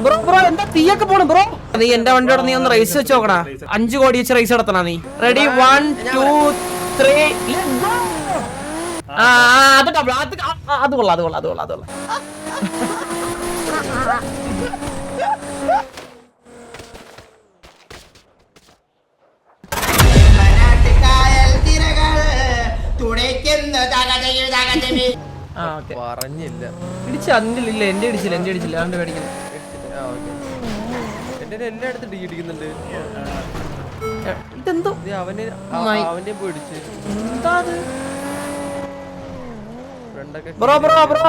Bro bro എന്താ തീയൊക്കെ പോണു ബ്രോ. നീ എന്റെ വണ്ടിയോടെ നീ ഒന്ന് റേസ് വെച്ച് നോക്കണ. 5 കോടി വെച്ച് റേസ് നടത്തണ നീ. റെഡി 1 2 3 അത് ഡബിൾ അത് കൊള്ളാം അത് കൊള്ളാം അത് കൊള്ളാം അത് കൊള്ളാം. പറഞ്ഞില്ല ഇടിച്ച അതില്ല എന്റെ ഇടിച്ചില്ല എന്റെ ഇടിച്ചില്ല അവന്റെ പേടിക്കുന്നു. എന്റെ എല്ലായിടത്തും ഡി ഇടിക്കുന്നുണ്ട്. ഇതെന്തോ അവനെ പോയിടിച്ച് എന്താ ഫ്രണ്ടൊക്കെ. ബ്രോ ബ്രോ ബ്രോ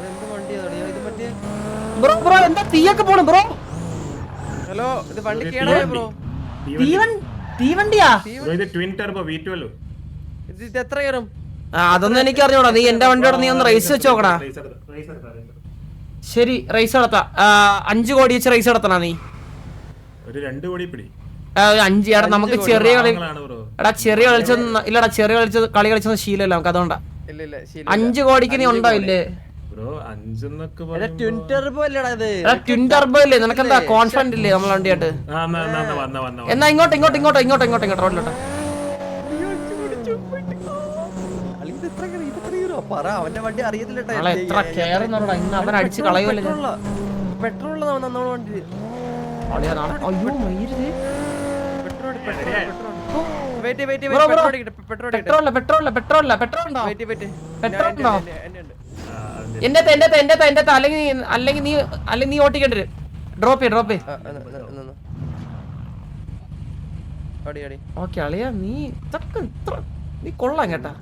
എന്ത് വണ്ടിയാ ഇത് മറ്റേ ബ്രോ ബ്രോ എന്താ തീയൊക്കെ പോണു ബ്രോ. ഹലോ ഇത് വണ്ടി കേടായ ബ്രോ. തീവണ്ടിയാ ഇത് എത്ര കയറും? അതൊന്നും എനിക്ക് അറിഞ്ഞൂടാ. നീ എന്റെ വണ്ടിയോടെ നീ ഒന്ന് റേസ് വെച്ച് നോക്കണ. ശരി റേസ് നടത്താം. 5 കോടി വെച്ച് റേസ് നടത്തണ നീ. ഒരു 2 കോടി പിടി. 5 എടാ നമുക്ക് ചെറിയ കളി എടാ ചെറിയ കളിച്ച ഇല്ലടാ ചെറിയ കളി കളിച്ചൊന്നും ശീലമല്ല നമുക്ക്. അതുകൊണ്ടാ 5 കോടിക്ക് നീ ഉണ്ടാവില്ലേ ട്വിൻ ടർബോ ഇല്ലേ? നിനക്കെന്താ കോൺഫിഡന്റ് ഇല്ലേ നമ്മളെ വണ്ടിയായിട്ട്? എന്നാ ഇങ്ങോട്ട് ഇങ്ങോട്ട് ഇങ്ങോട്ട് ഇങ്ങോട്ട് ഇങ്ങോട്ട് ഇങ്ങോട്ട് റോഡിലോട്ട്. അവന്റെ വണ്ടി അറിയത്തില്ല. എത്ര കെയർ ഇന്ന് അവൻ അടിച്ച് കളയുമല്ലേ. പെട്രോൾ വണ്ടി. അയ്യോ മയില് പെട്രോൾ പെട്രോൾ പെട്രോൾ പെട്രോൾ ഉണ്ടോ? പെട്രോൾ ഉണ്ടോ എന്റെ അല്ലെങ്കിൽ നീ ഓട്ടിക്കേണ്ടി വരും. ഡ്രോപ്പ് ഓക്കെ അളിയാ നീ ഇതൊക്കെ നീ കൊള്ളാം കേട്ടാ.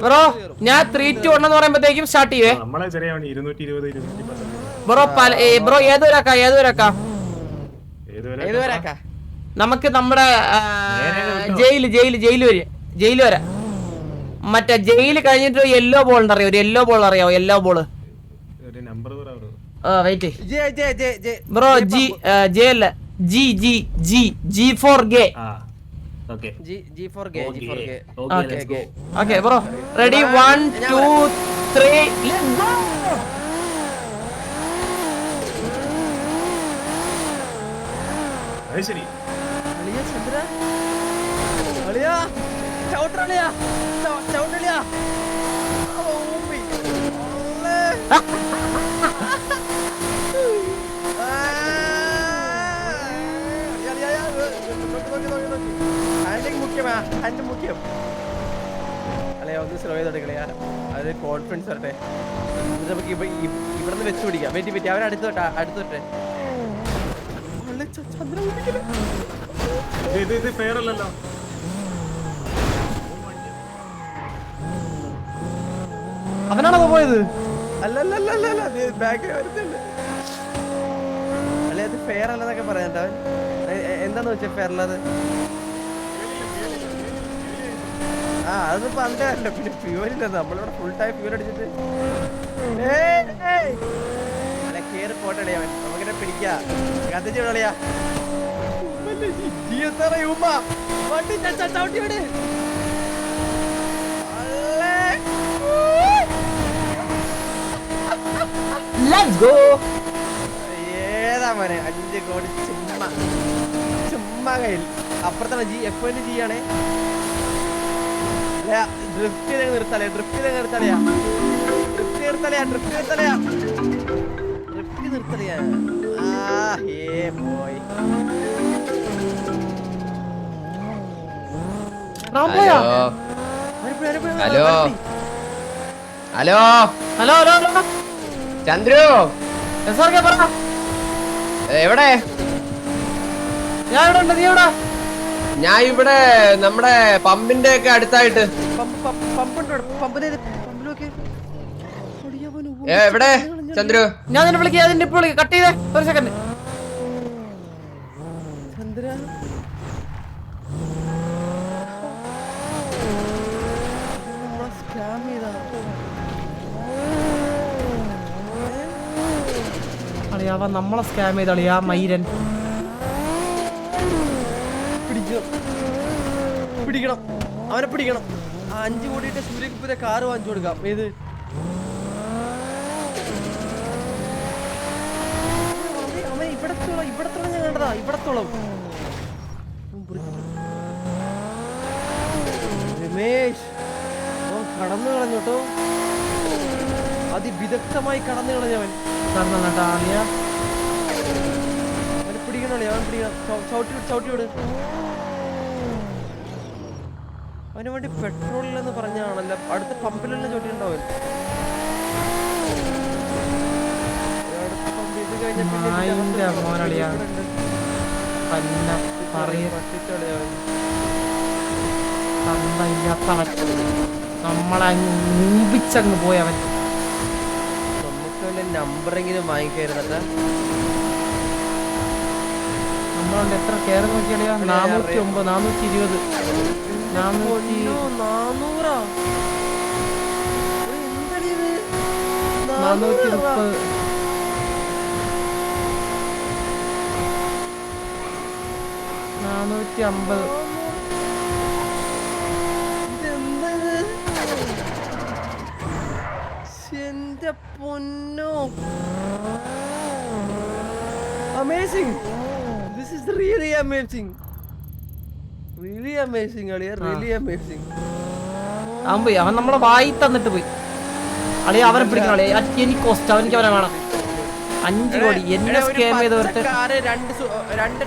ബ്രോ ഞാൻ 3 2 1 എന്ന് പറയുമ്പോഴത്തേക്കും സ്റ്റാർട്ട് ചെയ്യേ. ബ്രോ ഏതുവരാക്കാം നമുക്ക് നമ്മുടെ ജയില് വരെ മറ്റേ ജയില് കഴിഞ്ഞിട്ട് യെല്ലോ ബോൾ അറിയാം. ഒരു യെല്ലോ ബോൾ അറിയാവോ? Yellow ball wait bro. J അല്ല G for gay. Okay bro ready 1 2 3 ശരി മുഖ്യം അല്ലയാ ഒന്ന് സ്ലോ ചെയ്തോട്ടെ കളിയാ. അത് കോൺഫിഡൻസ് വരട്ടെ. നമുക്ക് ഇവിടുന്ന് വെച്ച് പിടിക്കാം. വെറ്റി അവരെ അടുത്തോട്ടെ. അവനാണോ പോയത്? അല്ലല്ല ബാക്ക് വരുന്നുണ്ട്. അല്ലെ അത് ഫെയർ അല്ലെന്നൊക്കെ പറയാൻ എന്താന്ന് വെച്ചാ ഫെയർ അല്ലാതെ. അതിപ്പോ അല്ല പിന്നെ ഫ്യൂവലില്ല. നമ്മളിവിടെ ഫുൾ ടൈം ഫ്യൂവൽ അടിച്ചിട്ട് അല്ല കേറി പോട്ടളിയാ. നമുക്കിനെ പിടിക്കാം. കത്തിച്ച് വിടളിയാ. ഏതാ മോനെ 5 കോടി ചുമ്മാ കയ്യിൽ. അപ്പുറത്താണ് F1 ആണേ. ഡ്രിഫ്റ്റ് നിർത്തലയാ. ഹലോ ചന്ദ്രു എവിടെ? ഞാൻ ഇവിടെ നമ്മുടെ പമ്പിന്റെ ഒക്കെ അടുത്തായിട്ട്. എവിടെ ചന്ദ്രു? ഞാൻ നിന്നെ വിളിക്കാം. ഇപ്പൊ കട്ട് ചെയ്തേ ഒരു സെക്കൻഡ്. അളിയാവ നമ്മളെ സ്കാം ചെയ്ത അളിയാ മൈരൻ. പിടിക്കണം, അവനെ പിടിക്കണം. 5 കോടിയുടെ സൂര്യകുപ്പിന്റെ കാറ് വാങ്ങിച്ചു കൊടുക്കാം. ഏത് അവൻ ഇവിടത്തോളം ഞാൻ കണ്ടതാ, ഇവിടത്തോളം. രമേശ് കടന്നു കളഞ്ഞോട്ടോ, അതിവിദഗ്ധമായി കടന്നു കളഞ്ഞവൻ. അവന് പിടിക്കണല്ലേ, അവൻ പിടിക്കണം. ചവിട്ടിയോട് അവന് വേണ്ടി പെട്രോളില്ലെന്ന് പറഞ്ഞാണല്ലോ, അടുത്ത പമ്പിലെല്ലാം ചോട്ടിയുണ്ടാവും. ഇത് കഴിഞ്ഞ നമ്മളെ ഊമ്പിച്ചങ്ങ് പോയവൻ. നമുക്ക് വല്ല നമ്പറെങ്കിലും വാങ്ങിക്കായിരുന്നട്ടാ. നമ്മളുണ്ട് എത്ര കയറി നോക്കിയാളിയാ? 409, 420, 430, 450. എന്റെ പൊന്നോ, amazing, this is really amazing, really amazing അളിയ, really amazing. അവൻ പോയി, അവൻ നമ്മളെ വായി തന്നിട്ട് പോയി. അളിയ അവനെ പിടിക്കണം അളിയ, എനിക്ക് കോസ്റ്റ്, അവനിക്ക് അവനെ വേണം. 5 കോടി എന്നെ സ്കാം ചെയ്തവർക്ക്. 2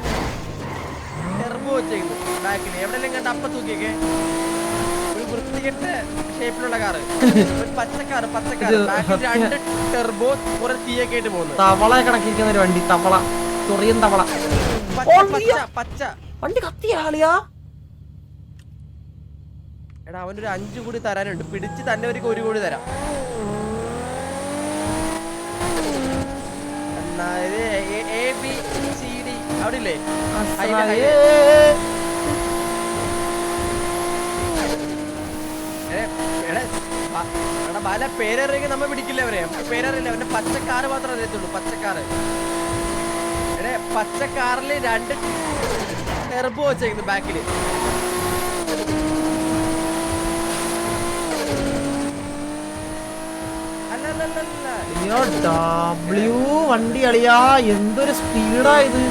ടെർബോ വെച്ചേക്കുന്നു ബാക്കിൽ, എവിടെയെല്ലാം കണ്ട അപ്പ തൂക്കിയൊക്കെ. ഒരു വൃത്തികെട്ട ഷേപ്പിലുള്ള കാറ്, ഒരു പച്ചക്കാറ്, ബാക്കിൽ 2 ടെർബോ കുറെ തീയൊക്കെ ആയിട്ട് പോകുന്നു. തവള കണക്കിരിക്കുന്ന ഒരു വണ്ടി, തവള, ചൊറിയൻ തവള. പച്ച വണ്ടി കത്തിയാളിയാ. എടാ അവനൊരു 5 കോടി തരാനുണ്ട്, പിടിച്ച് തന്നെ ഒരു 1 കോടി തരാം. ABCD അവിടെ ഇല്ലേ? ബാല പേരറിയെങ്കിൽ നമ്മ പിടിക്കില്ല അവരെ, പേരറിയില്ല. അവന്റെ പച്ചക്കാറ് മാത്രമേ അറിയത്തുള്ളൂ, പച്ചക്കാറ്. എടേ പച്ചക്കാറില് 2 ടെർബോ വെച്ചേക്കുന്നു ബാക്കില്. വണ്ടി അളിയാ, എന്തൊരു സ്പീഡാ ഇത്.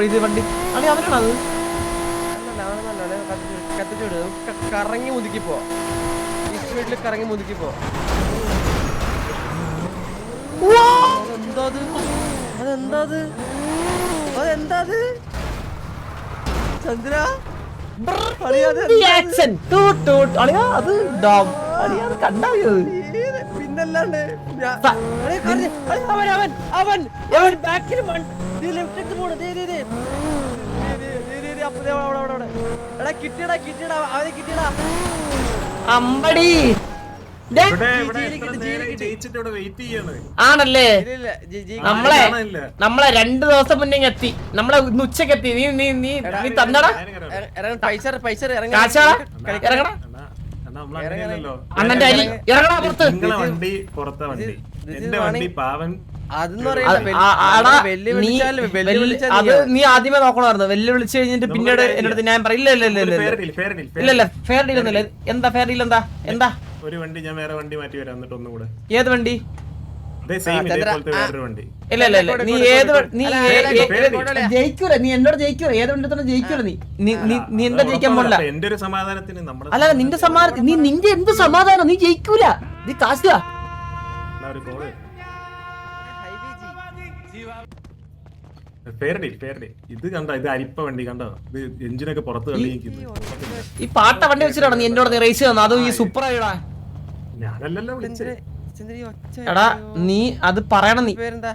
ഇത് വണ്ടി അളി അവനാണത്. കറങ്ങി മുതുക്കിപ്പോ, ഈ സ്പീഡിൽ കറങ്ങി മുതുക്കിപ്പോ. അതെന്താ ചന്ദ്ര? പിന്നല്ലാണ്ട് അമ്പടി ആണല്ലേ? നമ്മളെ 2 ദിവസം മുന്നേ എത്തി, നമ്മളെ ഇന്ന് ഉച്ചക്ക് എത്തി. നീ തന്നടാ അണ്ണന്റെ അരി, ഇറങ്ങടാ പുറത്ത്. അത് നീ ആദ്യമേ നോക്കണമായിരുന്നു. വെല്ലുവിളിച്ച് കഴിഞ്ഞിട്ട് പിന്നീട് എന്നോട് ഞാൻ പറയില്ല. ഫെയർ ഡീൽ ഒന്നുമില്ല. എന്താ ഫെയർ ഡീൽ? എന്താ ഒരു വണ്ടി ഞാൻ വേറെ വണ്ടി മാറ്റി വരാം, എന്നിട്ട് ഒന്നും കൂടെ. ഏത് വണ്ടി? ഇല്ല നീ ജയിക്കൂല, നീ എന്നോട് ജയിക്കൂല. ഏത് വണ്ടി തന്നെ ജയിക്കൂല. നീ എന്താ ജയിക്കാൻ പോണില്ല. എന്റെ ഒരു സമാധാനത്തിന് അല്ല, നിന്റെ സമാധാനം, നിന്റെ എന്ത് സമാധാനം? നീ ജയിക്കൂല, നീ കാശുക. ഇത് കണ്ടോ, ഇത് അരിപ്പ വണ്ടി കണ്ടോ, ഇത് എഞ്ചിനൊക്കെ പുറത്ത് കളിക്കുന്നു. ഈ പാട്ട വണ്ടി വെച്ചിട്ടാണ് നീ എന്നോട് റേസ് തന്നു, അതും ഈ സൂപ്പർ ആയിടാ. ഞാനല്ലല്ലോ വിളിച്ചത്. എടാ നീ അത് പറയണം. നീ പേരെന്താ?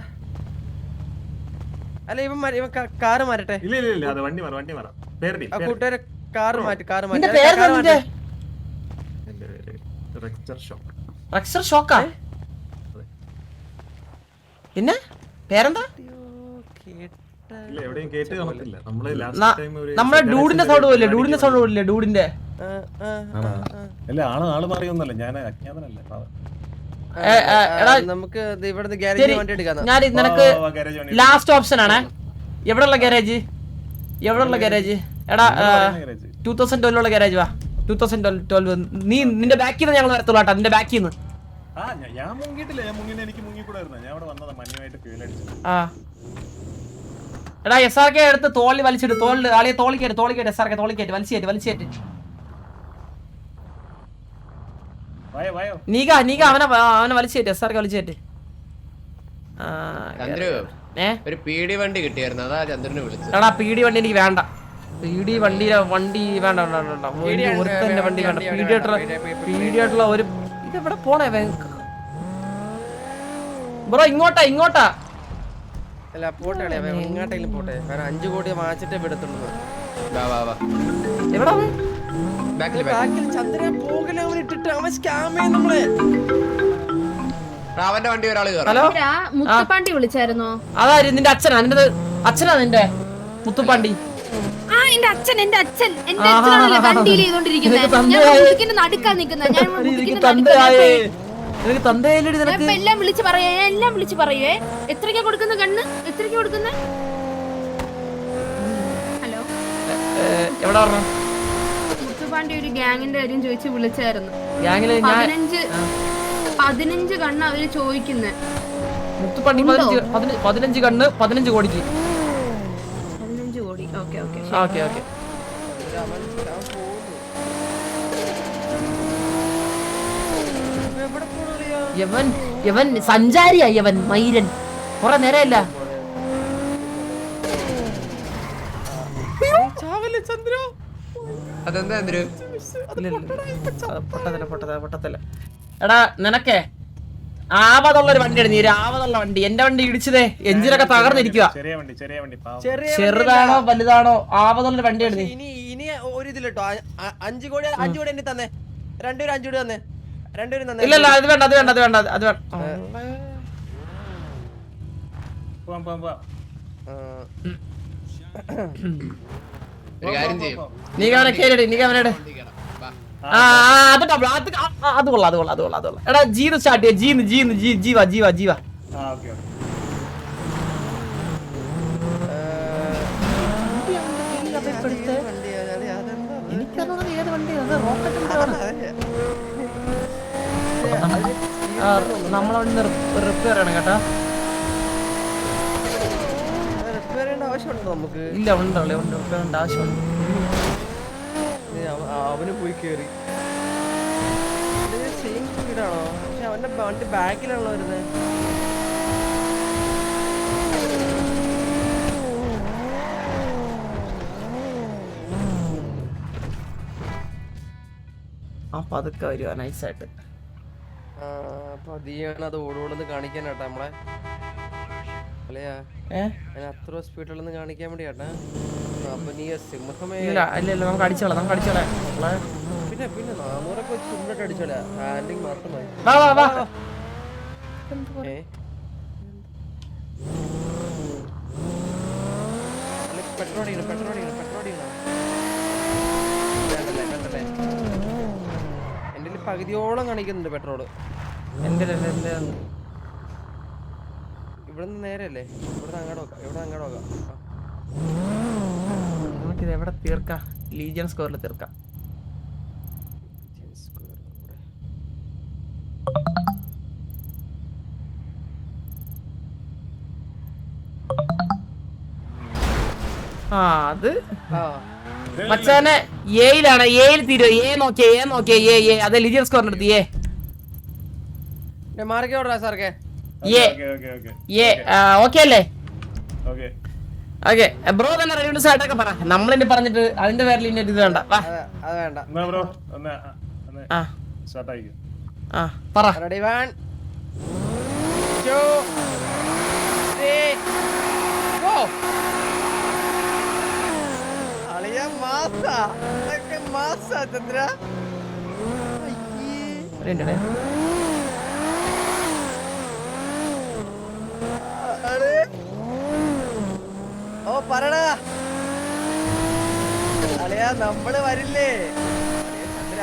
അല്ല ഇവൻ കാറ് മാറട്ടെ. ഇല്ല അത് വണ്ടി മാറാം. കൂട്ടുകാരെ കാറ് മാറ്റി. നിന്റെ പേരെന്താ? നിന്റെ റെക്സർ ഷോക്കാ? പിന്നെ പേരെന്താ? നമ്മളെ ഡൂഡിന്റെ സൗണ്ട് പോയില്ലേ? ഡൂഡിന്റെ ആള് മാറിയൊന്നല്ല, ഞാൻ അജ്ഞാതനല്ലേ. എടാ നമുക്ക് ഇവിടുന്ന് ഗ്യാരേജിൽ വണ്ടി എടുക്കാം. ഞാൻ നിനക്ക് ലാസ്റ്റ് ഓപ്ഷൻ ആണ്. എവിടെയുള്ള ഗാരേജ്? എവിടെയുള്ള ഗാരേജ്? എടാ 2012 ഗാരേജ് വാ. 2012 നീ നിന്റെ ബാക്കിൽ നിന്ന് ഞങ്ങൾ വരത്തുള്ളൂ കേട്ടോ. നിന്റെ ബാക്കിൽ നിന്ന്. ഞാൻ മുങ്ങിട്ടില്ല. ഞാൻ മുങ്ങിന് എനിക്ക് മുങ്ങിക്കൂടായിരുന്നു. ഞാൻ അവിടെ വന്നതാ മഞ്ഞുമായിട്ട് ഫീലടിച്ചു. എടാ SRK എടുത്ത് തോളി വലിച്ചിട്ട് തോളിൽ ആളിയെ തോളിക്കേറ്റ് SRK തോളിക്കേറ്റ് വലിച്ചേറ്റ് നീക അവനെ വലിച്ചേറ്റ് SRK വലിച്ചേറ്റ്. ഒരു പീഡി വണ്ടി കിട്ടിയായിരുന്നു, അതാ ചന്ദ്രനെ വിളിച്ചത്. എടാ പീഡി വണ്ടി എനിക്ക് വേണ്ട. പീഡി വണ്ടി വേണ്ട. ഒരുത്തന്റെ വണ്ടി വേണ്ട. പീഡിയായിട്ടുള്ള ഒരു ഇതെവിടെ പോണേ ബ്രോ? ഇങ്ങോട്ടാ. അല്ല പോട്ടെ, എങ്ങോട്ടെങ്കിലും പോട്ടെ. 5 കോടി വാങ്ങിച്ചിട്ടേ വിടത്തുള്ളൂ. എവിടാ ചന്ദ്രൻ പോകല അവൻ ഇട്ടിട്ട് അവൻ സ്കാം ചെയ്യും നമ്മളെ. അവന്റെ വണ്ടി ഒരാള് ഹലോ മുത്തുപ്പാണ്ടി വിളിച്ചായിരുന്നോ? അതായത് നിന്റെ അച്ഛനാ നിന്റെ മുത്തുപ്പാണ്ടി? എന്റെ അച്ഛൻ അച്ഛനാണല്ലോ വണ്ടിയിൽ ചെയ്തോണ്ടിരിക്കുന്നത്. ഞാൻ നടുക്കാൻ നിൽക്കുന്ന എല്ലാം വിളിച്ച് പറയേ. എത്രയ്ക്കാ കൊടുക്കുന്ന കണ്ണ്? എത്രയ്ക്ക് കൊടുക്കുന്ന? ഹലോ എവിടെ പറഞ്ഞു? മുത്തുപാണ്ടി ഒരു ഗ്യാങ്ങിന്റെ കാര്യം ചോദിച്ച് വിളിച്ചായിരുന്നു. 15 കണ്ണ് അവര് ചോദിക്കുന്നേ. മുത്തുപാണ്ടി 15 കണ്ണ് 15 കോടിക്ക്. 15 കോടി. ഓക്കെ. യവൻ സഞ്ചാരിയാ. യവൻ മൈരൻ കൊറേ നേരമല്ല. പൊട്ടത്തില്ല. എടാ നിനക്കേ ആവതുള്ളൊരു വണ്ടിയാണ്. നീ ആവതുള്ള വണ്ടി. എന്റെ വണ്ടി ഇടിച്ചതേ എഞ്ചിനൊക്കെ തകർന്നിരിക്കുക. ചെറുതാണോ വലുതാണോ ആവതുള്ള വണ്ടിയാണ്. ഇനി ഒരു ഇതിലിട്ടോ 5 കോടി എന്നെ തന്നെ. 2 5 കോടി തന്നെ. 2 തന്നെ. ഇല്ല അത് വേണ്ട. നീ അവനോട് അത് കൊള്ളാം. എടാ ജീന്ന് സ്റ്റാർട്ട് ചെയ്യ. ജീവ. നമ്മളെ വണ്ടി റിപ്പയർ ആണ് കേട്ടാ. ഇല്ല ഉണ്ട് ആവശ്യമുണ്ട്. അവന് പോയി കേറി സെയിം സ്പീഡാണോ? പക്ഷെ അവന്റെ വണ്ടി ബാക്കിലാണല്ലോ വരുന്നത്. പതുക്കെ വരുവാ നൈസായിട്ട്. അപ്പൊ അത് ഓടോടെന്ന് കാണിക്കാനാട്ടാ നമ്മളെ അല്ലയാ. അത്ര സ്പീഡിലൊന്ന് കാണിക്കാൻ വേണ്ടി കേട്ടാ. അപ്പൊ നീ സിംഹമേ നമുക്ക് അടിച്ചോളാം. പിന്നെ 400 ഒക്കെ വെച്ച് സിമ്മിട്ട് അടിച്ചോളാ. ഹാൻഡിങ് മാത്രം മതി. പെട്രോൾ അടിക്കണം. എന്റെ പകുതിയോളം കാണിക്കുന്നുണ്ട് പെട്രോള്. ഇവിടെ നേരല്ലേ? ഇവിടെ അങ്ങോട്ട് നോക്കാം. നമുക്കിത് എവിടെ തീർക്കാം? ലീജിയൻ സ്കോറിൽ തീർക്കാം. അത് മച്ചാനെ ഏയിലാണ്. ഏയിൽ തീരുവോ? നോക്കിയേ. അതെ ലീജിയൻ സ്കോറിന്റെ അടുത്ത് ഓക്കെ അല്ലേ? ഓക്കെ ബ്രോ തന്നെ റെഡി സ്റ്റാർട്ടൊക്കെ പറ. നമ്മളിനി പറഞ്ഞിട്ട് അതിന്റെ പേരിൽ ഇനി ഇത് വേണ്ട. പറ. Ready 1 2 3 go. അളിയ മാസാ ചന്ദ്ര. ഓ പറടാ അളിയാ നമ്മള് വരില്ലേ?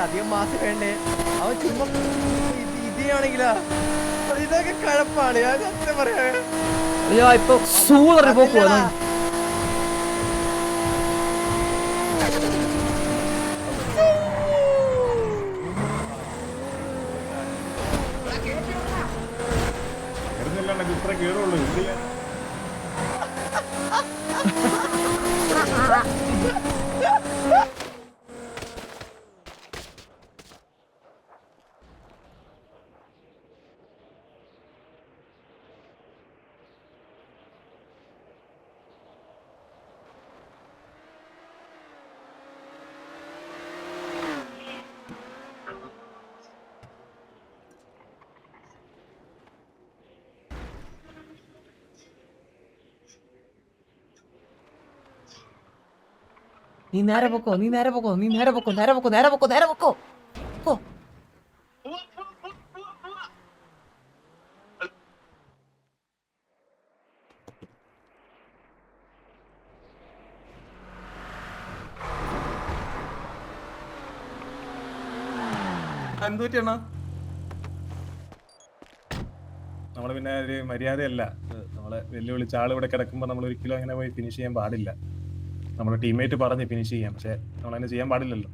അധികം മാസം വേണ്ടേ? അവൻ ചുമ്മാ ഇതാണെങ്കിലാ ഇതൊക്കെ കഴപ്പാണ് ഞാൻ സത്യം പറയാ. അയ്യോ ഇപ്പൊ സൂളറി പോക്കുവാ ഇത്ര കേറുള്ളൂ എന്ത് ചെയ്യാൻ? നീ നേരെ പൊക്കോ എന്തുപറ്റിയാണ് നമ്മള് പിന്നെ ഒരു മര്യാദയല്ല നമ്മളെ വെല്ലുവിളിച്ച ആൾ ഇവിടെ കിടക്കുമ്പോ നമ്മൾ ഒരിക്കലും അങ്ങനെ പോയി ഫിനിഷ് ചെയ്യാൻ പാടില്ല. നമ്മുടെ ടീംമേറ്റ് പറഞ്ഞ് ഫിനിഷ് ചെയ്യാം, പക്ഷെ നമ്മളങ്ങനെ ചെയ്യാൻ പാടില്ലല്ലോ.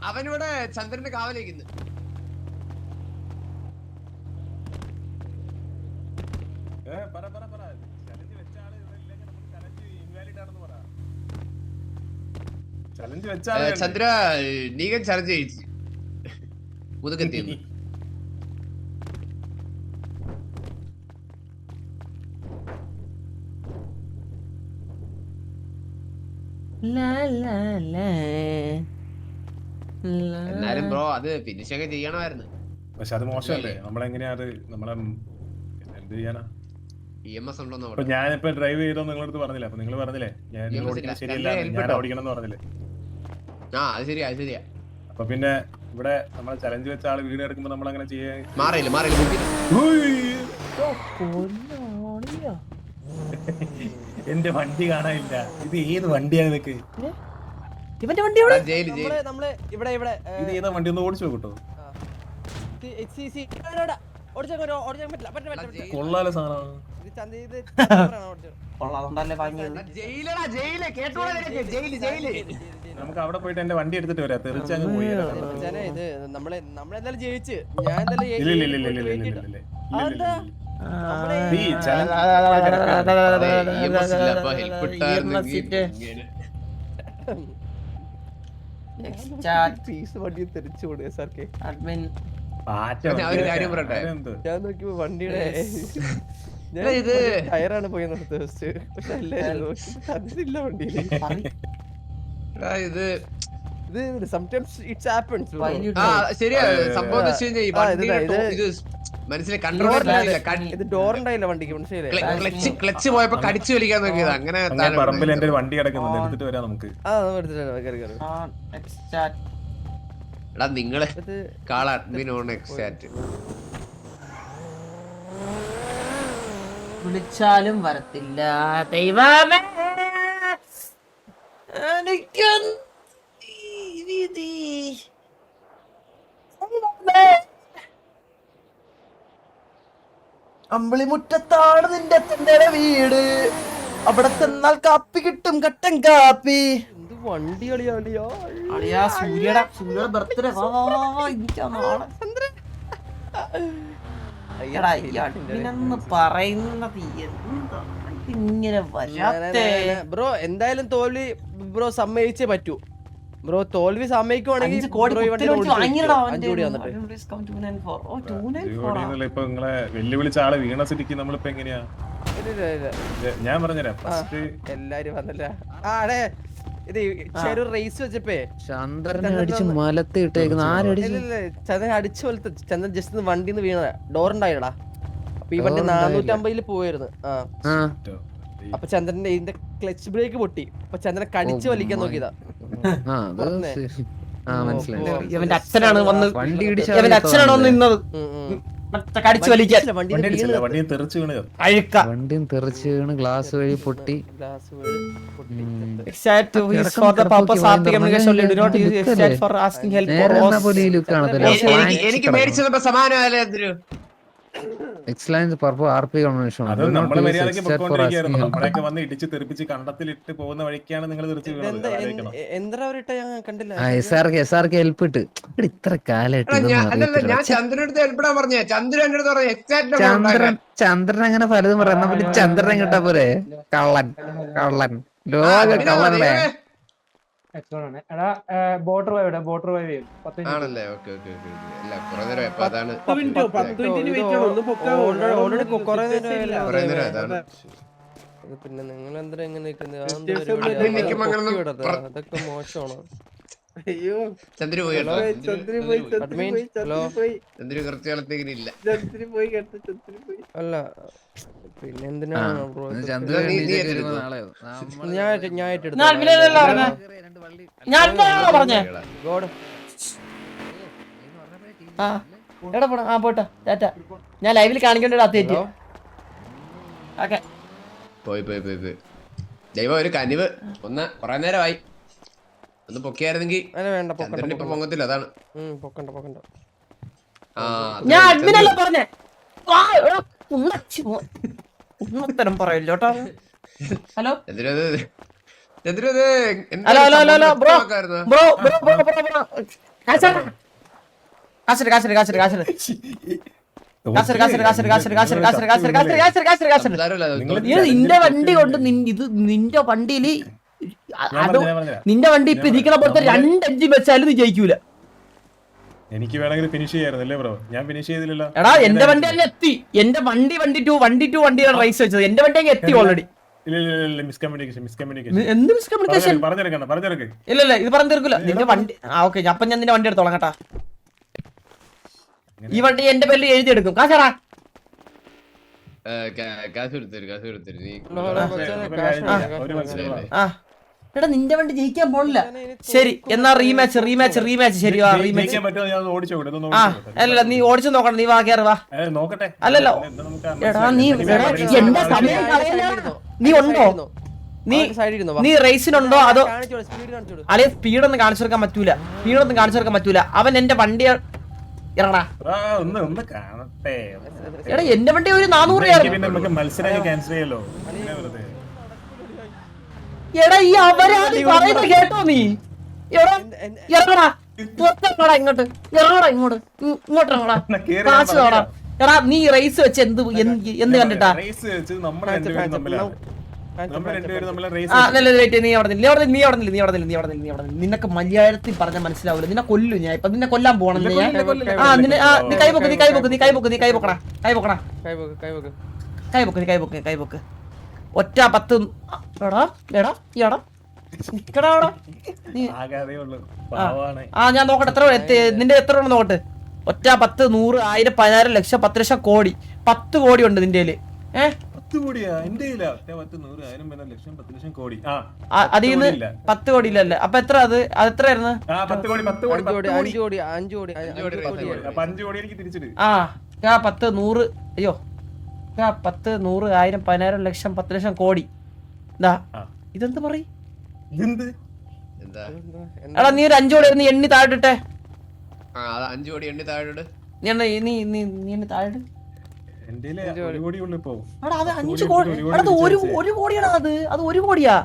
അവനിവിടെ ചന്ദ്രന്റെ കാവലിരിക്കുന്നു. ചന്ദ്ര നീകൻ ചലഞ്ച് ചെയ്യിച്ചു മുതുകെത്തി. എന്നാലും ബ്രോ അത് ഫിനിഷ് ഒക്കെ ചെയ്യണമായിരുന്നു. പക്ഷെ അത് മോശമല്ലേ? നമ്മളെങ്ങനെയാ അത് നമ്മളെ എന്ത് ചെയ്യാനാ? EMS ഉണ്ടോന്ന് അപ്പൊ ഞാനിപ്പോ ഡ്രൈവ് ചെയ്തോ നിങ്ങളടുത്ത് പറഞ്ഞില്ല? അപ്പൊ നിങ്ങൾ പറഞ്ഞില്ലേ ഞാൻ ഓടിക്കുന്നത് ശരിയല്ല, ഞാൻ ഓടിക്കണം എന്ന് പറഞ്ഞില്ലേ? അത് ശരിയാ. അപ്പൊ പിന്നെ ഇവിടെ നമ്മളെ ചലഞ്ച് വെച്ച ആള് വീട് എടുക്കുമ്പോ നമ്മൾ അങ്ങനെ ചെയ്യാൻ മാറിയില്ല. എന്റെ വണ്ടി കാണാനില്ല. ഇത് ഏത് വണ്ടിയാണ് നിനക്ക്? ഇവന്റെ വണ്ടി നമ്മള് ഇവിടെ ഇത് ഏതാ വണ്ടി? ഒന്ന് ഓടിച്ചു നോക്കട്ടോ. കൊള്ളാലോ സാധനം. നമുക്ക് അവിടെ പോയിട്ട് എന്റെ വണ്ടി എടുത്തിട്ട് വരാം. തെറിച്ചങ്ങ് പോയി. ഇത് നമ്മളെന്തായാലും ജയിച്ച് ഞാൻ ഞാൻ നോക്കിയപ്പോ വണ്ടിയുടെ ടയറാണ് പോയി നിർത്തി. അതില്ല വണ്ടിയില്. ഡോറുണ്ടായില്ല വണ്ടിക്ക്. ക്ലച്ച് പോയപ്പോ കടിച്ചു വലിക്കാൻ നോക്കിയത്. അങ്ങനെ പറമ്പിൽ എന്റെ വണ്ടി കിടക്കുന്നുണ്ട്, എടുത്തിട്ട് വരാം നമുക്ക്. എടാ നിങ്ങള് കാൾ അഡ്മിൻ ഓൺ എക്സാറ്റ് വിളിച്ചാലും വരത്തില്ല. ദൈവമേ അമ്പിളിമുറ്റത്താണ് നിന്റെ അച്ഛൻ്റെ വീട്. അവിടെ ചെന്നാൽ കാപ്പി കിട്ടും, കട്ടൻ കാപ്പി. വണ്ടി കളിയാ സൂര്യയുടെ ബർത്ത്ഡേ പറയുന്നത് ഇങ്ങനെ ബ്രോ. എന്തായാലും തോൽവി ബ്രോ സമ്മതിച്ചേ പറ്റൂ. ബ്രോ തോൽവി സമ്മതിക്കുവാണെങ്കിൽ ഇപ്പൊ നിങ്ങളെ വെല്ലുവിളിച്ച ആളെ വീണ സ്ഥിതിക്ക് നമ്മളിപ്പോ എങ്ങനെയാ? ഞാൻ പറഞ്ഞുതരാം. ഫസ്റ്റ് എല്ലാരും വന്നല്ല. ആടേ ഇത് ചെറിയ റേസ് വെച്ചപ്പേ ചന്ദ്രനെ അടിച്ച് മലത്ത് ഇട്ടേക്കുന്ന ചന്ദ്രൻ അടിച്ചു പോലത്തെ. ചന്ദ്രൻ ജസ്റ്റ് വണ്ടിന്ന് വീണതാ. ഡോർ ഉണ്ടായിടാ. അപ്പൊ ഈ വണ്ടി 450 പോയിരുന്നു. അപ്പൊ ചന്ദ്രന്റെ ഇതിന്റെ ക്ലച്ച് ബ്രേക്ക് പൊട്ടി. അപ്പൊ ചന്ദ്രനെ കടിച്ചു വലിക്കാൻ നോക്കിയതാ. ഇവന്റെ അച്ഛനാണ് വന്ന് നിന്നത്. മറ്റേ കടിച്ചു വലിക്കാൻ വണ്ടി വണ്ടി അടിച്ചില്ല, വണ്ടിയും തെറിച്ച് വീണ് അഴുക്ക വണ്ടിയും തെറിച്ച് വീണ് ഗ്ലാസ് വഴി പൊട്ടി. ഗ്ലാസ് വീണ് പൊട്ടി. Exact is for the purpose of the communication only. Do not use exact for asking help or നേരെ പോലെ ഈ ലുക്ക് കാണത്തില്ല. എനിക്ക് മേടിച്ചപ്പോ സമാനമല്ലേ എന്തൊരു എക്സലൻസ് പർപ്പസ് RP കൺവെൻഷൻ. അത് നമ്മള് മര്യാദയ്ക്ക് പൊക്കോണ്ടിരിക്കുകയായിരുന്നു. നമ്മളെയൊക്കെ വന്ന് ഇടിച്ച് തെറിപ്പിച്ച് കണ്ടത്തിലിട്ട് പോകുന്ന വഴിക്കാണ് നിങ്ങൾ തെറിച്ച് വീണത്. ആലോചിക്കണം. എന്താ അവരിട്ട ഞാൻ കണ്ടില്ല. SRK ഹെൽപ്പ് ഇട്ട് ഇവിടെ ഇത്ര കാലായിട്ട് എടാ, ഇതൊന്നും അല്ലല്ല അറിയത്തില്ല. ഞാൻ ചന്ദ്രന്റെ അടുത്ത് എപ്പോഴാ പറഞ്ഞേ? ചന്ദ്രൻ എന്റെ അടുത്ത് പറഞ്ഞു ചന്ദ്രൻ അങ്ങനെ പലതും പറയാം. പിന്നെ ചന്ദ്രൻ കിട്ടാ പോരെ. കള്ളൻ ലോക കള്ളനല്ലേ. ആണല്ലേ? Okay okay okay. അല്ല കുറെ നേരം ഇപ്പൊ അതാണ് ഓൾറെഡി കുറെ നേരം കുറെ നേരം അതാണ്. പിന്നെ നിങ്ങൾ എന്താ എങ്ങനെ അതൊക്കെ മോശമാണ്. ചന്ദ്ര പോയി കേട്ടോ. Admin hello. ചന്ദ്ര കുറച്ചു കാലത്തേക്ക് ഇല്ല. അല്ല പിന്നെ എന്തിനാണ് ബ്രോ? ചന്ദ്രൻ നീ എണീറ്റ് എടുത്തോ. നാളെ ഞാൻ എടുത്തു. ഞാൻ അഡ്മിനല്ല പറഞ്ഞേ. ഞാൻ അഡ്മിനാണോ പറഞ്ഞേ? ഗോഡ് ആ എടാ പോടാ. ആ പോട്ടെ ടാറ്റ. ഞാൻ ലൈവിൽ കാണിക്കേണ്ട അത്തേറ്റ്. ഓക്കെ പോയി ദൈവം ഒരു കനിവ്. ഒന്ന് കുറെ നേരമായി ഒന്ന് പൊക്കിയായിരുന്നെങ്കിൽ. അല്ല വേണ്ട ചന്ദ്രൻ ഇപ്പൊ പൊങ്ങത്തില്ല, അതാണ്. പൊക്കണ്ട. ആ ഞാൻ അഡ്മിനല്ല പറഞ്ഞേ. ഉത്തരം പറയില്ല കേട്ടോ. ഹലോ ഹലോ ബ്രോ നിന്റെ വണ്ടി കൊണ്ട് നിന്റെ വണ്ടിയില് നിന്റെ വണ്ടി ഇപ്പൊ ഇരിക്കണ പോലത്തെ 2 എഞ്ചിൻ വെച്ചാലും നീ ജയിക്കൂല. എനിക്ക് വേണമെങ്കിൽ ഫിനിഷ് ചെയ്യായിരുന്നല്ലേ ബ്രോ? ഞാൻ ഫിനിഷ് ചെയ്തില്ലല്ലോ. എടാ എന്റെ വണ്ടി അങ്ങ് എത്തി. എന്റെ വണ്ടിയാണ് റൈസ് വെച്ചത്. എന്റെ വണ്ടി അങ്ങ് എത്തി ഓൾറെഡി. ഇല്ല മിസ്കമ്മ്യൂണിക്കേഷൻ എന്ത് മിസ്കമ്മ്യൂണിക്കേഷൻ? പറഞ്ഞെടുക്കണ്ട. ഇല്ല ഇത് പറഞ്ഞു തീർക്കില്ല. നിന്റെ വണ്ടി ഓക്കെ. അപ്പൊ ഞാൻ നിന്റെ വണ്ടി എടുത്തോളാം കേട്ടാ. ഈ വണ്ടി എന്റെ പേരിൽ എഴുതിയെടുക്കും. കാശാടാ കാശ് കൊടുത്തരും നീ. ആ എടാ നിന്റെ വണ്ടി ജയിക്കാൻ പോണില്ല. ശരി എന്നാ റീമാച്ച് ശരി വാ റീമാച്ച്. ആ അല്ലല്ല നീ ഓടിച്ചു നോക്കണം. നീ വാ കേറ് വാ. അല്ലല്ലോ എടാ നീ എന്റെ സമയം കളയല്ല. നീ ഉണ്ടോ? നീ റേസിനുണ്ടോ അതോ? അല്ലെ സ്പീഡൊന്നും കാണിച്ചു കൊടുക്കാൻ പറ്റൂല. അവൻ എന്റെ വണ്ടി ഇറങ്ങടാ. എടാ എന്റെ വണ്ടി ഒരു 400 മത്സരം ക്യാൻസൽ ചെയ്യല്ലോ. എടാ ഈ അവരാതി പറയുന്നത് കേട്ടോ നീ? ഇറങ്ങടാ ഇങ്ങോട്ട് ഇറങ്ങടാ. കാശ് തോടാ. എടാ നീ റേസ് വെച്ച് എന്ത് കണ്ടിട്ടാ? നിനക്ക് മലയാളത്തിൽ പറഞ്ഞ മനസ്സിലാവില്ല. നിന്നെ കൊല്ലും ഞാൻ ഇപ്പൊ. നിന്നെ കൊല്ലാൻ പോണം. കൈപൊക്ക്. ഒറ്റ 10. ഞാൻ നോക്കട്ടെ എത്ര നിന്റെ എത്ര ഉണ്ടെന്ന് നോക്കട്ടെ. ഒറ്റ 10 100 1000 10,000 ലക്ഷം 10 ലക്ഷം കോടി 10 കോടി ഉണ്ട് നിന്റെ കയ്യില്. അതിന്ന് 10 കോടി ഇല്ലല്ലേ? അപ്പൊ എത്ര അത് എത്രയായിരുന്നു? 5 കോടി 10 100 അയ്യോ 10 100 1000 10,000 ലക്ഷം 10 ലക്ഷം കോടി. ഇതെന്ത് പറയും? എടാ നീ ഒരു 5 കോടി നീ എണ്ണി താഴെ. 5 കോടി എണ്ണി താഴെ. നീ താഴെ. ഒരു കോടിയുള്ളൂ ഇപ്പൊ. അത് 5 കോടി. അത് 1 കോടിയാണോ? അത് 1 കോടിയാ.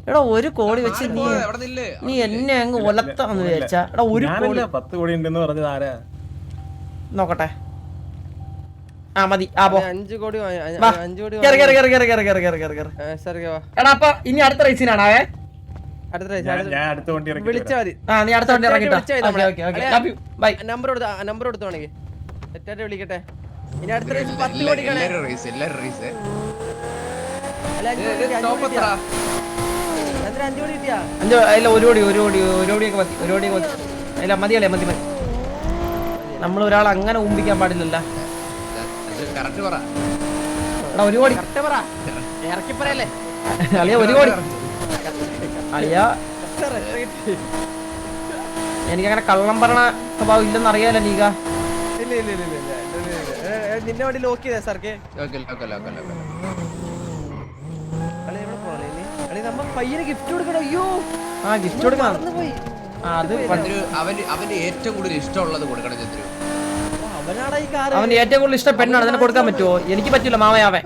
എടാ 1 കോടി വെച്ച് നീ എന്നെ അങ്ങ് ഒലത്താന്ന് വിചാരിച്ചാ? എടാ 1 കോടി 10 കോടി ഉണ്ടെന്ന് പറഞ്ഞത് ആരാ? നോക്കട്ടെ. ആ മതി. ആ പോ. 5 കോടി എടാ അപ്പൊ ഇനി അടുത്ത റേസിനാണേ. ഞാൻ അടുത്ത വണ്ടി ഇറക്കി വിളിച്ചാ മതി. നീ അടുത്ത വണ്ടി ഇറങ്ങിട്ടോ. നമ്പർ കൊടുത്തോണെങ്കിൽ തെറ്റായിട്ട് വിളിക്കട്ടെ. ഇനി അടുത്ത റേസ് 10 കോടിക്കാണ്. ചന്ദ്രൻ 5 കോടി കിട്ടിയാ? 1 കോടിയൊക്കെ മതി. അല്ല മതിയല്ലേ? മതി. നമ്മൾ ഒരാൾ അങ്ങനെ ഊമ്പിക്കാൻ പാടില്ലല്ലോ. എടാ 1 കോടി ഇറക്കി പറയല്ലേ അളിയ. 1 കോടി അളിയ. എനിക്കങ്ങനെ കള്ളം പറഞ്ഞ സ്വഭാവം ഇല്ലെന്ന് അറിയാലോ നീക. നിന്നെ വണ്ടി ലോക്ക് ചെയ്തേ സാർക്ക് നമ്മ പയ്യന് ഗിഫ്റ്റ് കൊടുക്കണം. അയ്യോ ആ ഗിഫ്റ്റ് കൊടുക്കണം. മറന്നുപോയി. അത് അവന് ഏറ്റവും കൂടുതൽ ഇഷ്ടമുള്ളത് കൊടുക്കണം ചന്ദ്രു. അവനാണ് ഈ കാർ. അവന് ഏറ്റവും കൂടുതൽ ഇഷ്ടം പെണ്ണാണ്. അതിനെ കൊടുക്കാൻ പറ്റുമോ? എനിക്ക് പറ്റില്ല മാമയാവൻ.